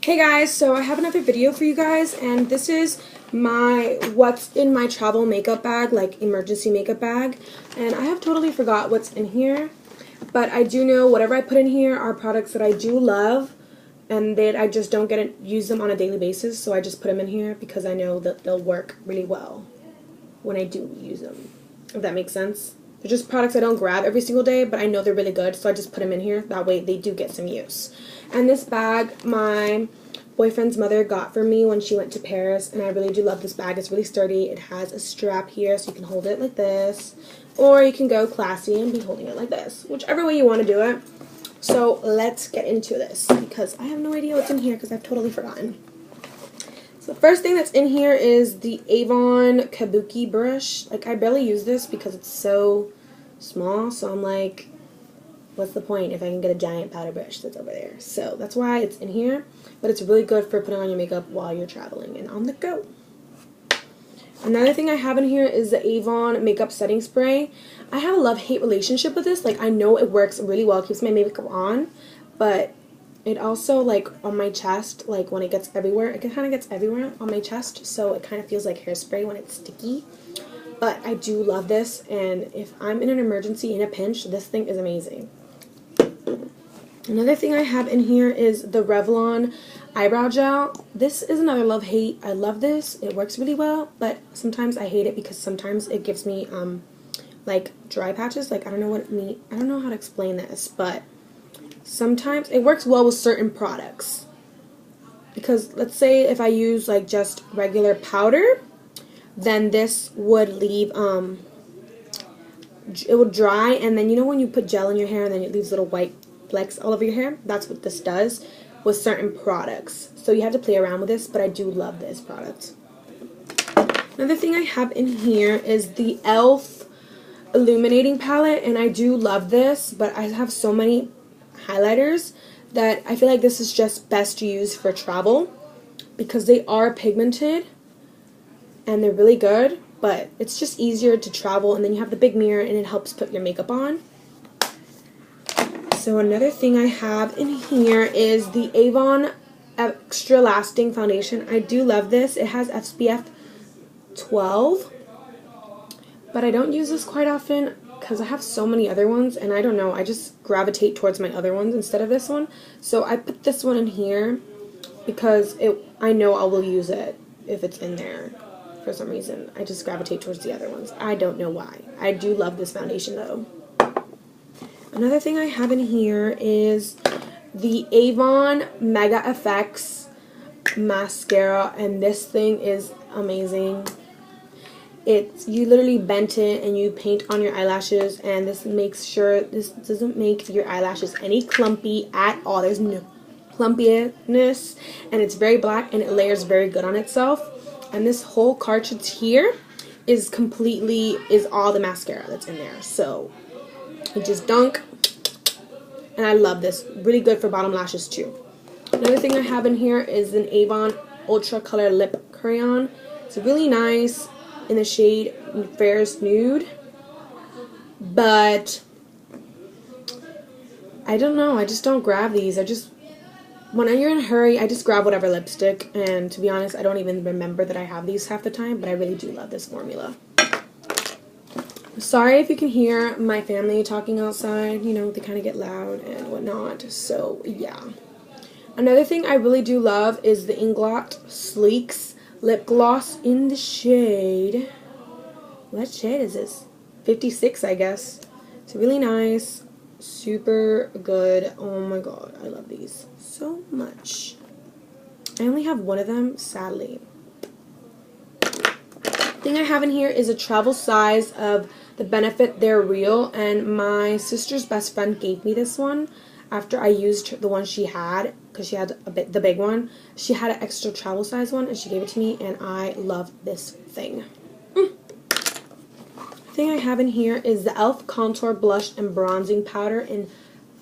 Hey guys, so I have another video for you guys, and this is my what's in my travel makeup bag, like emergency makeup bag. And I have totally forgot what's in here, but I do know whatever I put in here are products that I do love and that I just don't get to use them on a daily basis, so I just put them in here because I know that they'll work really well when I do use them, if that makes sense. They're just products I don't grab every single day, but I know they're really good, so I just put them in here. That way they do get some use. And this bag, my boyfriend's mother got for me when she went to Paris, and I really do love this bag. It's really sturdy. It has a strap here, so you can hold it like this, or you can go classy and be holding it like this, whichever way you want to do it. So let's get into this, because I have no idea what's in here because I've totally forgotten. So the first thing that's in here is the Avon Kabuki brush. Like, I barely use this because it's so small, so I'm like, what's the point if I can get a giant powder brush that's over there? So that's why it's in here, but it's really good for putting on your makeup while you're traveling and on the go. Another thing I have in here is the Avon makeup setting spray. I have a love-hate relationship with this. Like, I know it works really well, it keeps my makeup on, but it also, like, on my chest, like, when it gets everywhere, it kind of gets everywhere on my chest, so it kind of feels like hairspray when it's sticky. But I do love this, and if I'm in an emergency, in a pinch, this thing is amazing. Another thing I have in here is the Revlon eyebrow gel. This is another love-hate. I love this. It works really well, but sometimes I hate it because sometimes it gives me like dry patches. Like, I don't know how to explain this, but sometimes it works well with certain products. Because let's say if I use like just regular powder, then this would leave it would dry, and then you know when you put gel in your hair and then it leaves little white flecks all over your hair? That's what this does with certain products. So you have to play around with this, but I do love this product. Another thing I have in here is the e.l.f. illuminating palette, and I do love this, but I have so many highlighters that I feel like this is just best used for travel because they are pigmented and they're really good, but it's just easier to travel, and then you have the big mirror and it helps put your makeup on. So another thing I have in here is the Avon Extra Lasting Foundation. I do love this. It has SPF 12, but I don't use this quite often because I have so many other ones, and I don't know, I just gravitate towards my other ones instead of this one. So I put this one in here because I know I will use it if it's in there. For some reason, I just gravitate towards the other ones. I don't know why. I do love this foundation though. Another thing I have in here is the Avon Mega FX mascara, and this thing is amazing. You literally bent it and you paint on your eyelashes, and this makes sure this doesn't make your eyelashes any clumpy at all. There's no clumpiness, and it's very black and it layers very good on itself. And this whole cartridge here is all the mascara that's in there. So you just dunk, and I love this. Really good for bottom lashes too. Another thing I have in here is an Avon Ultra Color Lip Crayon. It's really nice in the shade Fairest Nude, but I don't know, I just don't grab these. When you're in a hurry, I just grab whatever lipstick, and to be honest, I don't even remember that I have these half the time, but I really do love this formula. Sorry if you can hear my family talking outside, you know, they kind of get loud and whatnot, so yeah. Another thing I really do love is the Inglot Sleeks lip gloss in the shade, what shade is this? 56, I guess. It's really nice, super good. Oh my god, I love these so much. I only have one of them, sadly. Thing I have in here is a travel size of the Benefit They're Real, and my sister's best friend gave me this one after I used the one she had, because she had the big one. She had an extra travel size one, and she gave it to me, and I love this thing. Thing I have in here is the e.l.f. Contour Blush and Bronzing Powder in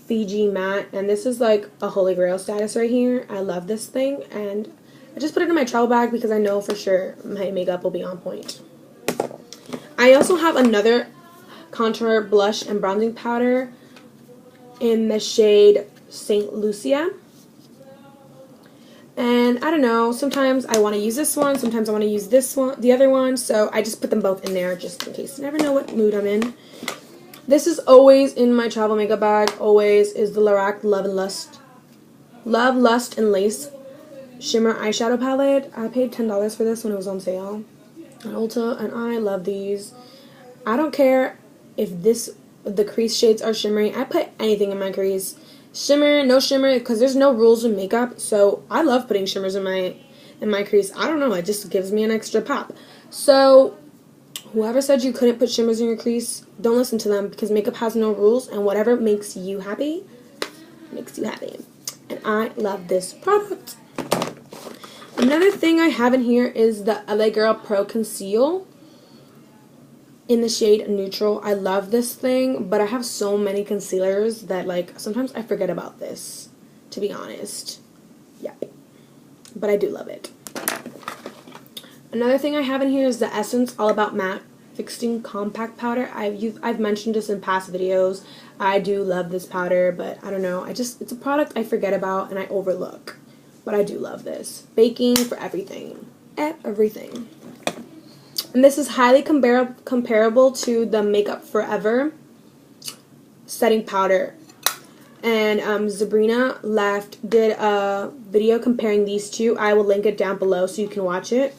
Fiji-mate, and this is like a holy grail status right here. I love this thing, and I just put it in my travel bag because I know for sure my makeup will be on point. I also have another contour blush and bronzing powder in the shade St.Lucia. And I don't know, sometimes I want to use this one, sometimes I want to use this one, the other one, so I just put them both in there just in case. You never know what mood I'm in. This is always in my travel makeup bag, always, is the Lorac Love and Lust. Love, Lust, and Lace Shimmer Eyeshadow Palette. I paid $10 for this when it was on sale at Ulta, and I love these. I don't care if the crease shades are shimmery. I put anything in my crease. Shimmer, no shimmer, because there's no rules in makeup, so I love putting shimmers in my crease. I don't know, it just gives me an extra pop. So whoever said you couldn't put shimmers in your crease, don't listen to them, because makeup has no rules, and whatever makes you happy, makes you happy. And I love this product. Another thing I have in here is the LA Girl Pro Conceal in the shade Neutral. I love this thing, but I have so many concealers that, like, sometimes I forget about this, to be honest. Yep. But I do love it. Another thing I have in here is the Essence All About Matte Fixing Compact Powder. I've mentioned this in past videos. I do love this powder, but I don't know. It's a product I forget about and I overlook. But I do love this. Baking for everything. Everything. And this is highly comparable to the Makeup Forever setting powder. And Sabrina did a video comparing these two. I will link it down below so you can watch it.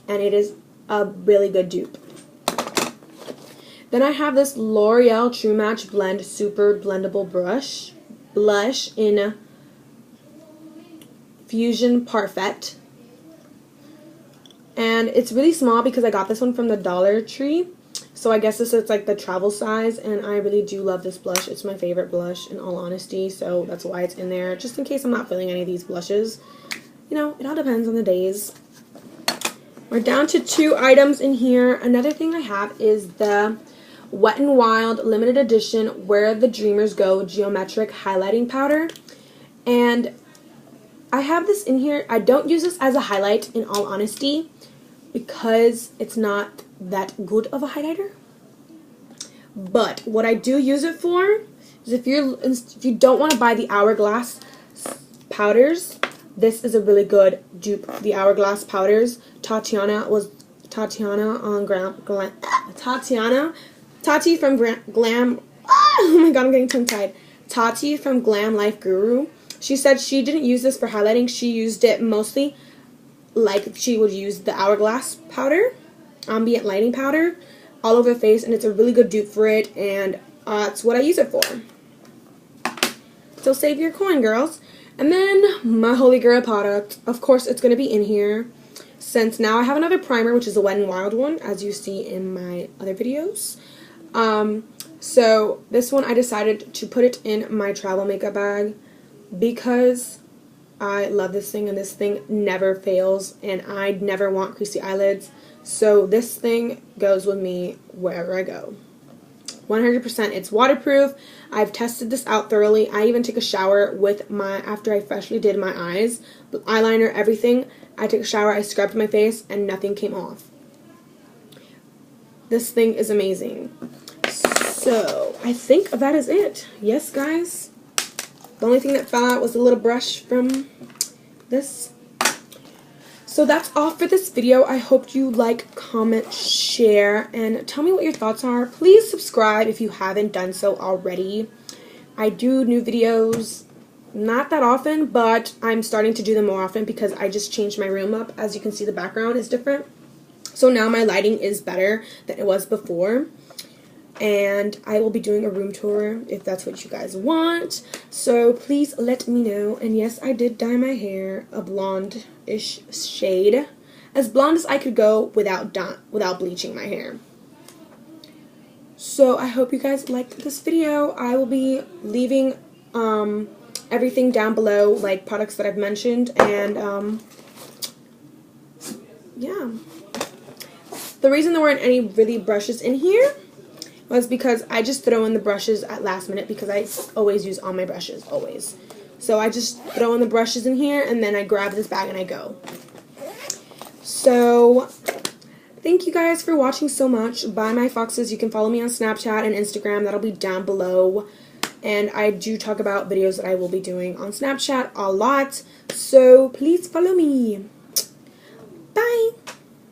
And it is a really good dupe. Then I have this L'Oreal True Match Blend Super Blendable Blush in Fusion Parfait. And it's really small because I got this one from the Dollar Tree. So I guess this is like the travel size, and I really do love this blush. It's my favorite blush in all honesty, so that's why it's in there. Just in case I'm not feeling any of these blushes. You know, it all depends on the days. We're down to 2 items in here. Another thing I have is the Wet n Wild Limited Edition Where the Dreamers Go Geometric Highlighting Powder. And I have this in here. I don't use this as a highlight in all honesty because it's not that good of a highlighter. But what I do use it for is if you don't want to buy the Hourglass powders, this is a really good dupe. The Hourglass powders. Tati from Glam. Oh my god, I'm getting tongue tied. Tati from Glam Life Guru. She said she didn't use this for highlighting. She used it mostly like she would use the Hourglass powder, ambient lighting powder, all over the face, and it's a really good dupe for it, and that's what I use it for. So save your coin, girls. And then my holy grail product, of course it's going to be in here, since now I have another primer, which is a Wet n Wild one, as you see in my other videos. So this one I decided to put it in my travel makeup bag because I love this thing, and this thing never fails, and I never want creasy eyelids. So this thing goes with me wherever I go. 100%. It's waterproof. I've tested this out thoroughly. I even took a shower with after I freshly did my eyes, eyeliner, everything. I took a shower, I scrubbed my face, and nothing came off. This thing is amazing. So I think that is it. Yes, guys. The only thing that fell out was a little brush from this. So that's all for this video. I hope you like, comment, share, and tell me what your thoughts are. Please subscribe if you haven't done so already. I do new videos not that often, but I'm starting to do them more often because I just changed my room up. As you can see, the background is different. So now my lighting is better than it was before. And I will be doing a room tour if that's what you guys want. So please let me know. And yes, I did dye my hair a blonde-ish shade. As blonde as I could go without bleaching my hair. So I hope you guys liked this video. I will be leaving everything down below, like products that I've mentioned. And yeah. The reason there weren't any really brushes in here was because I just throw in the brushes at last minute because I always use all my brushes, always. So I just throw in the brushes in here and then I grab this bag and I go. So thank you guys for watching so much. Bye my foxes. You can follow me on Snapchat and Instagram. That'll be down below. and I do talk about videos that I will be doing on Snapchat a lot, so please follow me.